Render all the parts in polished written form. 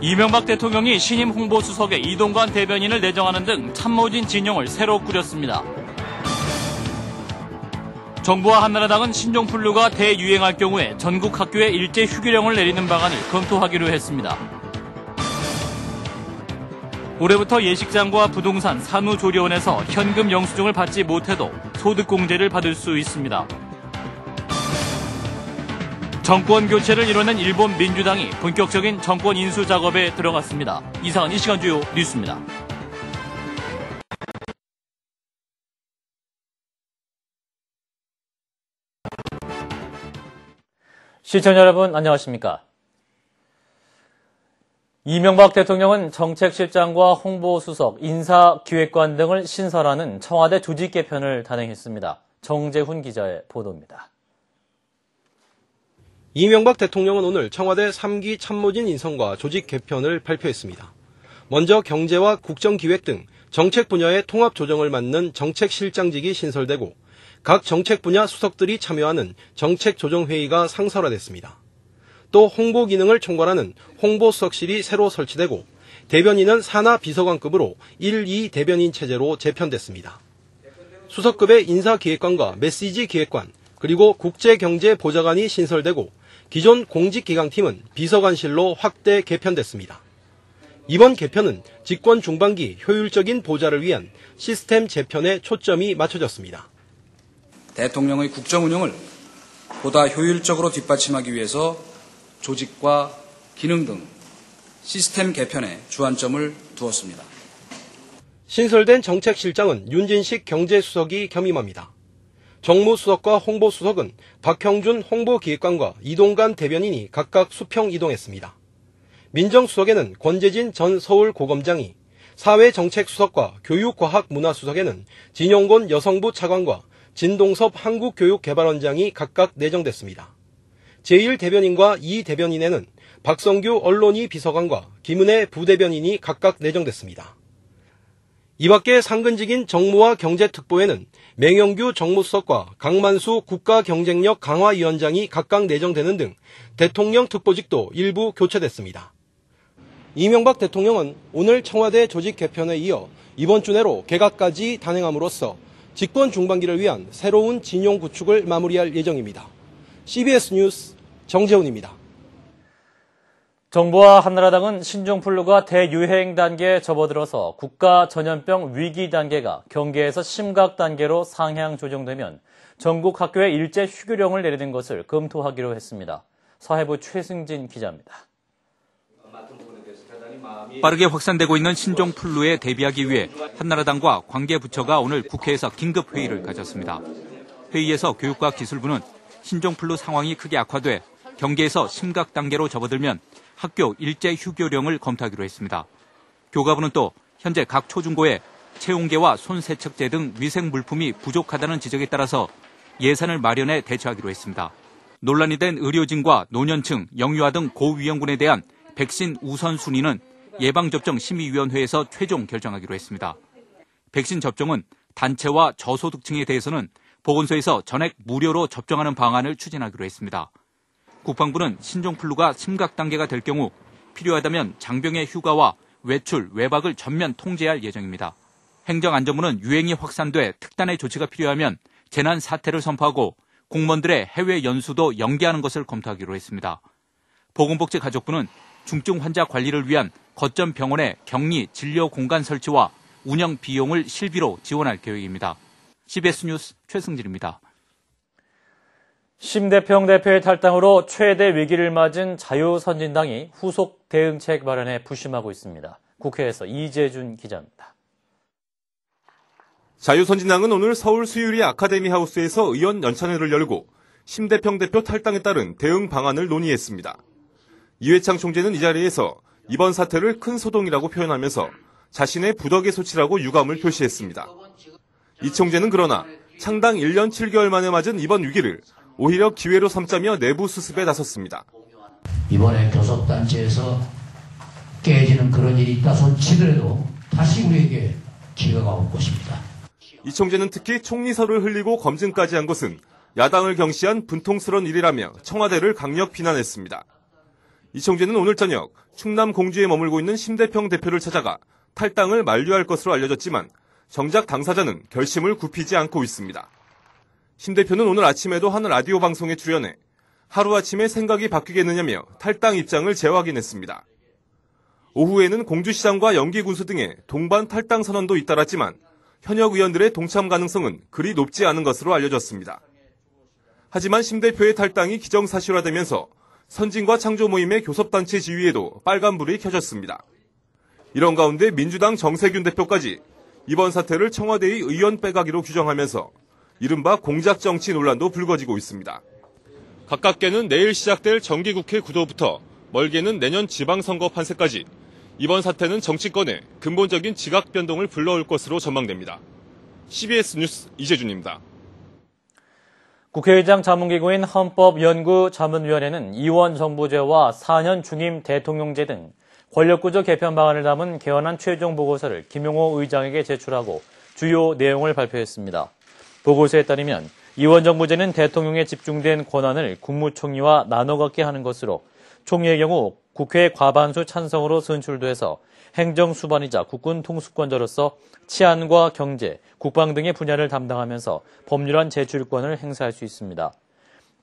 이명박 대통령이 신임 홍보수석에 이동관 대변인을 내정하는 등 참모진 진영을 새로 꾸렸습니다. 정부와 한나라당은 신종플루가 대유행할 경우에 전국 학교에 일제 휴교령을 내리는 방안을 검토하기로 했습니다. 올해부터 예식장과 부동산, 산후조리원에서 현금 영수증을 받지 못해도 소득공제를 받을 수 있습니다. 정권 교체를 이뤄낸 일본 민주당이 본격적인 정권 인수 작업에 들어갔습니다. 이상은 이 시간 주요 뉴스입니다. 시청자 여러분 안녕하십니까? 이명박 대통령은 정책실장과 홍보수석, 인사기획관 등을 신설하는 청와대 조직 개편을 단행했습니다. 정재훈 기자의 보도입니다. 이명박 대통령은 오늘 청와대 3기 참모진 인선과 조직 개편을 발표했습니다. 먼저 경제와 국정기획 등 정책 분야의 통합 조정을 맡는 정책실장직이 신설되고 각 정책 분야 수석들이 참여하는 정책조정회의가 상설화됐습니다. 또 홍보 기능을 총괄하는 홍보수석실이 새로 설치되고 대변인은 산하 비서관급으로 1, 2 대변인 체제로 재편됐습니다. 수석급의 인사기획관과 메시지 기획관, 그리고 국제경제보좌관이 신설되고 기존 공직기강팀은 비서관실로 확대 개편됐습니다. 이번 개편은 집권 중반기 효율적인 보좌를 위한 시스템 재편에 초점이 맞춰졌습니다. 대통령의 국정 운영을 보다 효율적으로 뒷받침하기 위해서 조직과 기능 등 시스템 개편에 주안점을 두었습니다. 신설된 정책실장은 윤진식 경제수석이 겸임합니다. 정무수석과 홍보수석은 박형준 홍보기획관과 이동관 대변인이 각각 수평 이동했습니다. 민정수석에는 권재진 전 서울고검장이, 사회정책수석과 교육과학문화수석에는 진용곤 여성부 차관과 진동섭 한국교육개발원장이 각각 내정됐습니다. 제1대변인과 2대변인에는 박성규 언론위 비서관과 김은혜 부대변인이 각각 내정됐습니다. 이 밖에 상근직인 정무와 경제특보에는 맹영규 정무수석과 강만수 국가경쟁력 강화위원장이 각각 내정되는 등 대통령 특보직도 일부 교체됐습니다. 이명박 대통령은 오늘 청와대 조직 개편에 이어 이번 주 내로 개각까지 단행함으로써 집권 중반기를 위한 새로운 진용 구축을 마무리할 예정입니다. CBS 뉴스 정재훈입니다. 정부와 한나라당은 신종플루가 대유행 단계에 접어들어서 국가 전염병 위기 단계가 경계에서 심각 단계로 상향 조정되면 전국 학교에 일제 휴교령을 내리는 것을 검토하기로 했습니다. 사회부 최승진 기자입니다. 빠르게 확산되고 있는 신종플루에 대비하기 위해 한나라당과 관계부처가 오늘 국회에서 긴급회의를 가졌습니다. 회의에서 교육과 기술부는 신종플루 상황이 크게 악화돼 경계에서 심각 단계로 접어들면 학교 일제 휴교령을 검토하기로 했습니다. 교가부는 또 현재 각 초중고에 체온계와 손세척제 등 위생 물품이 부족하다는 지적에 따라서 예산을 마련해 대처하기로 했습니다. 논란이 된 의료진과 노년층, 영유아 등 고위험군에 대한 백신 우선순위는 예방접종심의위원회에서 최종 결정하기로 했습니다. 백신 접종은 단체와 저소득층에 대해서는 보건소에서 전액 무료로 접종하는 방안을 추진하기로 했습니다. 국방부는 신종플루가 심각 단계가 될 경우 필요하다면 장병의 휴가와 외출, 외박을 전면 통제할 예정입니다. 행정안전부는 유행이 확산돼 특단의 조치가 필요하면 재난 사태를 선포하고 공무원들의 해외 연수도 연기하는 것을 검토하기로 했습니다. 보건복지가족부는 중증 환자 관리를 위한 거점 병원의 격리, 진료 공간 설치와 운영 비용을 실비로 지원할 계획입니다. CBS 뉴스 최승진입니다. 심대평 대표의 탈당으로 최대 위기를 맞은 자유선진당이 후속 대응책 마련에 부심하고 있습니다. 국회에서 이재준 기자입니다. 자유선진당은 오늘 서울 수유리 아카데미 하우스에서 의원 연찬회를 열고 심대평 대표 탈당에 따른 대응 방안을 논의했습니다. 이회창 총재는 이 자리에서 이번 사태를 큰 소동이라고 표현하면서 자신의 부덕의 소치라고 유감을 표시했습니다. 이 총재는 그러나 창당 1년 7개월 만에 맞은 이번 위기를 오히려 기회로 삼자며 내부 수습에 나섰습니다. 이번에 교섭단체에서 깨지는 그런 일이 있다 손치더라도 다시 우리에게 기회가 올 것입니다. 이 총재는 특히 총리설을 흘리고 검증까지 한 것은 야당을 경시한 분통스러운 일이라며 청와대를 강력 비난했습니다. 이 총재는 오늘 저녁 충남 공주에 머물고 있는 심대평 대표를 찾아가 탈당을 만류할 것으로 알려졌지만 정작 당사자는 결심을 굽히지 않고 있습니다. 심 대표는 오늘 아침에도 한 라디오 방송에 출연해 하루아침에 생각이 바뀌겠느냐며 탈당 입장을 재확인했습니다. 오후에는 공주시장과 영기군수 등의 동반 탈당 선언도 잇따랐지만 현역 의원들의 동참 가능성은 그리 높지 않은 것으로 알려졌습니다. 하지만 심 대표의 탈당이 기정사실화되면서 선진과 창조 모임의 교섭단체 지위에도 빨간불이 켜졌습니다. 이런 가운데 민주당 정세균 대표까지 이번 사태를 청와대의 의원 빼가기로 규정하면서 이른바 공작정치 논란도 불거지고 있습니다. 가깝게는 내일 시작될 정기국회 구도부터 멀게는 내년 지방선거 판세까지 이번 사태는 정치권에 근본적인 지각 변동을 불러올 것으로 전망됩니다. CBS 뉴스 이재준입니다. 국회의장 자문기구인 헌법연구자문위원회는 이원 정부제와 4년 중임 대통령제 등 권력구조 개편 방안을 담은 개헌안 최종 보고서를 김용호 의장에게 제출하고 주요 내용을 발표했습니다. 보고서에 따르면 이원 정부제는 대통령에 집중된 권한을 국무총리와 나눠 갖게 하는 것으로 총리의 경우 국회 과반수 찬성으로 선출돼서 행정수반이자 국군 통수권자로서 치안과 경제, 국방 등의 분야를 담당하면서 법률안 제출권을 행사할 수 있습니다.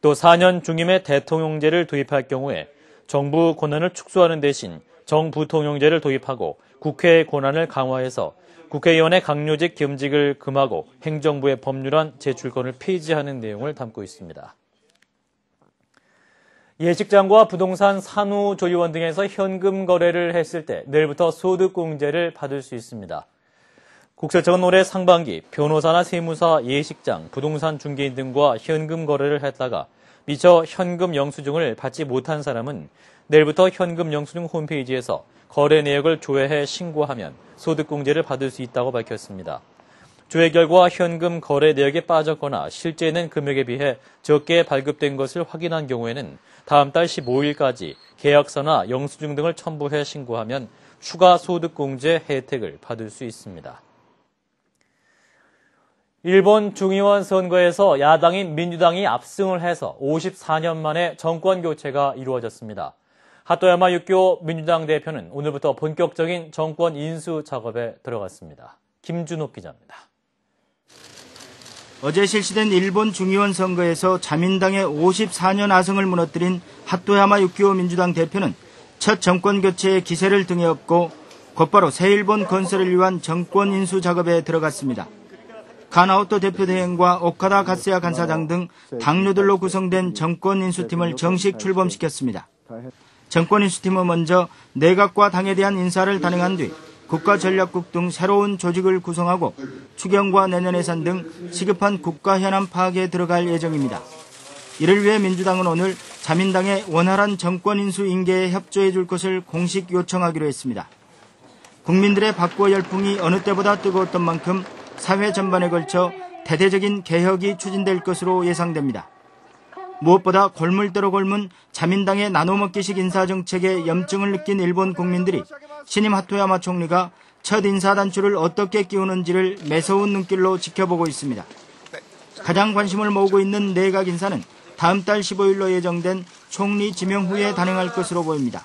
또 4년 중임의 대통령제를 도입할 경우에 정부 권한을 축소하는 대신 정부통령제를 도입하고 국회의 권한을 강화해서 국회의원의 강요직 겸직을 금하고 행정부의 법률안 제출권을 폐지하는 내용을 담고 있습니다. 예식장과 부동산 산후조리원 등에서 현금 거래를 했을 때 내일부터 소득공제를 받을 수 있습니다. 국세청은 올해 상반기 변호사나 세무사, 예식장, 부동산 중개인 등과 현금 거래를 했다가 미처 현금 영수증을 받지 못한 사람은 내일부터 현금 영수증 홈페이지에서 거래 내역을 조회해 신고하면 소득공제를 받을 수 있다고 밝혔습니다. 조회 결과 현금 거래 내역에 빠졌거나 실제는 금액에 비해 적게 발급된 것을 확인한 경우에는 다음 달 15일까지 계약서나 영수증 등을 첨부해 신고하면 추가 소득공제 혜택을 받을 수 있습니다. 일본 중의원 선거에서 야당인 민주당이 압승을 해서 54년 만에 정권 교체가 이루어졌습니다. 하토야마 유키오 민주당 대표는 오늘부터 본격적인 정권 인수 작업에 들어갔습니다. 김준옥 기자입니다. 어제 실시된 일본 중의원 선거에서 자민당의 54년 아성을 무너뜨린 하토야마 유키오 민주당 대표는 첫 정권 교체의 기세를 등에 업고 곧바로 새 일본 건설을 위한 정권 인수 작업에 들어갔습니다. 가나오토 대표 대행과 오카다 가스야 간사장 등 당료들로 구성된 정권 인수팀을 정식 출범시켰습니다. 정권 인수팀은 먼저 내각과 당에 대한 인사를 단행한 뒤 국가전략국 등 새로운 조직을 구성하고 추경과 내년 예산 등 시급한 국가 현안 파악에 들어갈 예정입니다. 이를 위해 민주당은 오늘 자민당의 원활한 정권 인수 인계에 협조해 줄 것을 공식 요청하기로 했습니다. 국민들의 박구어 열풍이 어느 때보다 뜨거웠던 만큼 사회 전반에 걸쳐 대대적인 개혁이 추진될 것으로 예상됩니다. 무엇보다 골물대로 골문 자민당의 나눠먹기식 인사정책에 염증을 느낀 일본 국민들이 신임 하토야마 총리가 첫 인사단추를 어떻게 끼우는지를 매서운 눈길로 지켜보고 있습니다. 가장 관심을 모으고 있는 내각 인사는 다음 달 15일로 예정된 총리 지명 후에 단행할 것으로 보입니다.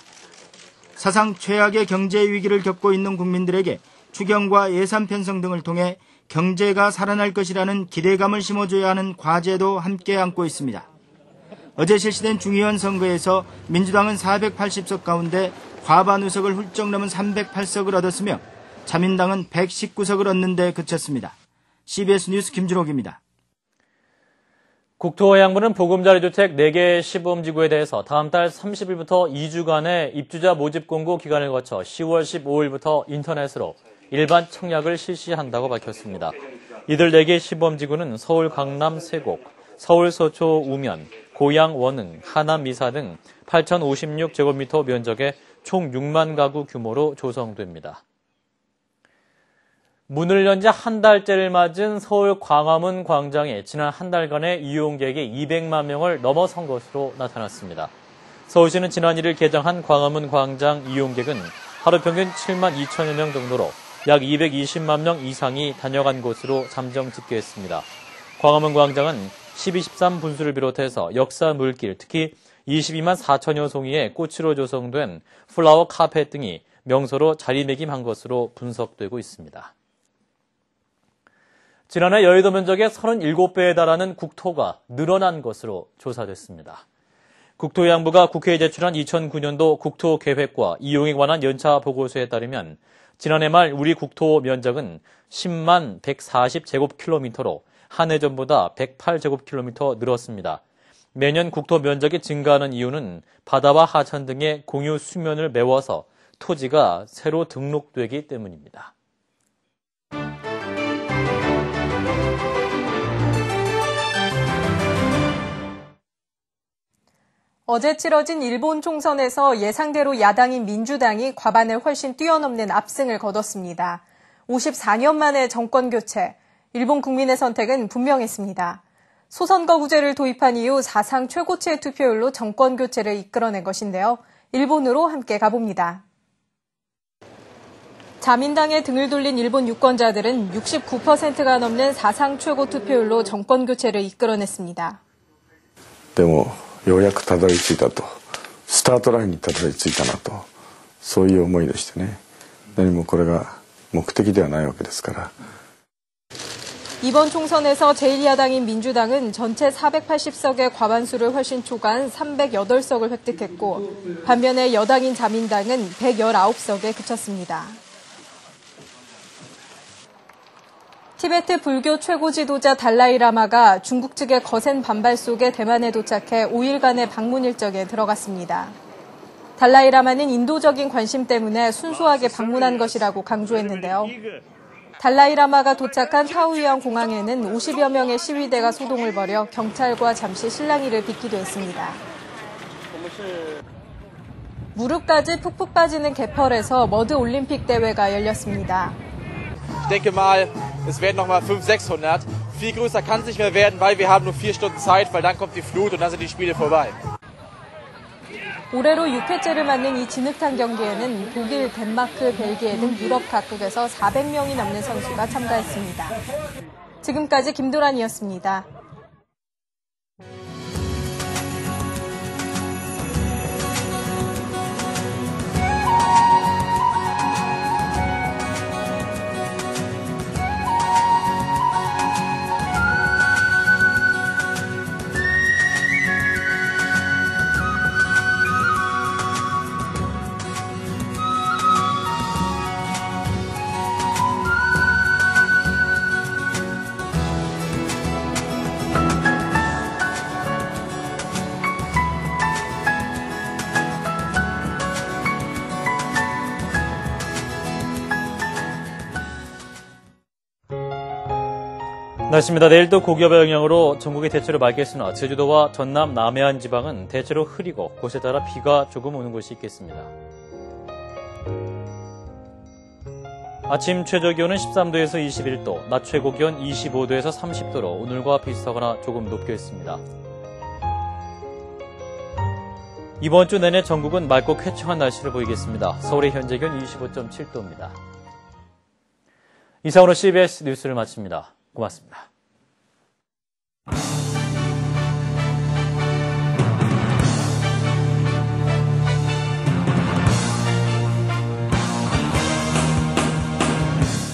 사상 최악의 경제 위기를 겪고 있는 국민들에게 추경과 예산 편성 등을 통해 경제가 살아날 것이라는 기대감을 심어줘야 하는 과제도 함께 안고 있습니다. 어제 실시된 중의원 선거에서 민주당은 480석 가운데 과반 의석을 훌쩍 넘은 308석을 얻었으며 자민당은 119석을 얻는 데 그쳤습니다. CBS 뉴스 김준옥입니다. 국토해양부는 보금자리주택 4개 시범지구에 대해서 다음 달 30일부터 2주간의 입주자 모집 공고 기간을 거쳐 10월 15일부터 인터넷으로 일반 청약을 실시한다고 밝혔습니다. 이들 4개 시범지구는 서울 강남 세곡, 서울 서초 우면, 고양 원흥, 하남 미사 등 8,056제곱미터 면적의 총 6만 가구 규모로 조성됩니다. 문을 연 지 한 달째를 맞은 서울 광화문 광장에 지난 한 달간의 이용객이 200만 명을 넘어선 것으로 나타났습니다. 서울시는 지난 1일 개장한 광화문 광장 이용객은 하루 평균 7만 2천여 명 정도로 약 220만 명 이상이 다녀간 것으로 잠정 집계했습니다. 광화문 광장은 12.13 분수를 비롯해서 역사 물길, 특히 22만 4천여 송이의 꽃으로 조성된 플라워 카펫 등이 명소로 자리매김한 것으로 분석되고 있습니다. 지난해 여의도 면적의 37배에 달하는 국토가 늘어난 것으로 조사됐습니다. 국토양부가 국회에 제출한 2009년도 국토계획과 이용에 관한 연차 보고서에 따르면 지난해 말 우리 국토 면적은 10만 140제곱킬로미터로 한 해 전보다 108제곱킬로미터 늘었습니다. 매년 국토 면적이 증가하는 이유는 바다와 하천 등의 공유 수면을 메워서 토지가 새로 등록되기 때문입니다. 어제 치러진 일본 총선에서 예상대로 야당인 민주당이 과반을 훨씬 뛰어넘는 압승을 거뒀습니다. 54년 만의 정권 교체, 일본 국민의 선택은 분명했습니다. 소선거구제를 도입한 이후 사상 최고치의 투표율로 정권 교체를 이끌어낸 것인데요. 일본으로 함께 가봅니다. 자민당에 등을 돌린 일본 유권자들은 69%가 넘는 사상 최고 투표율로 정권 교체를 이끌어냈습니다. でもようやくたどり着いたと、スタートラインにたどり着いたなと、そういう思いでしてね、何もこれが目的ではないわけですから。 이번 총선에서 제1야당인 민주당은 전체 480석의 과반수를 훨씬 초과한 308석을 획득했고, 반면에 여당인 자민당은 119석에 그쳤습니다. 티베트 불교 최고 지도자 달라이라마가 중국 측의 거센 반발 속에 대만에 도착해 5일간의 방문 일정에 들어갔습니다. 달라이라마는 인도적인 관심 때문에 순수하게 방문한 것이라고 강조했는데요. 달라이라마가 도착한 타오유안 공항에는 50여 명의 시위대가 소동을 벌여 경찰과 잠시 실랑이를 빚기도 했습니다. 무릎까지 푹푹 빠지는 개펄에서 머드 올림픽 대회가 열렸습니다. Ich denke mal, es werden noch mal 500, 600. Viel größer kann es nicht mehr werden, weil wir haben nur 4 Stunden Zeit, weil dann kommt die Flut und dann sind die Spiele vorbei. 올해로 6회째를 맞는 이 진흙탕 경기에는 독일, 덴마크, 벨기에 등 유럽 각국에서 400명이 넘는 선수가 참가했습니다. 지금까지 김도란이었습니다. 날씨입니다. 내일도 고기압의 영향으로 전국이 대체로 맑겠으나 제주도와 전남 남해안 지방은 대체로 흐리고 곳에 따라 비가 조금 오는 곳이 있겠습니다. 아침 최저기온은 13도에서 21도, 낮 최고기온 25도에서 30도로 오늘과 비슷하거나 조금 높겠습니다. 이번 주 내내 전국은 맑고 쾌청한 날씨를 보이겠습니다. 서울의 현재 기온 25.7도입니다. 이상으로 CBS 뉴스를 마칩니다. 고맙습니다.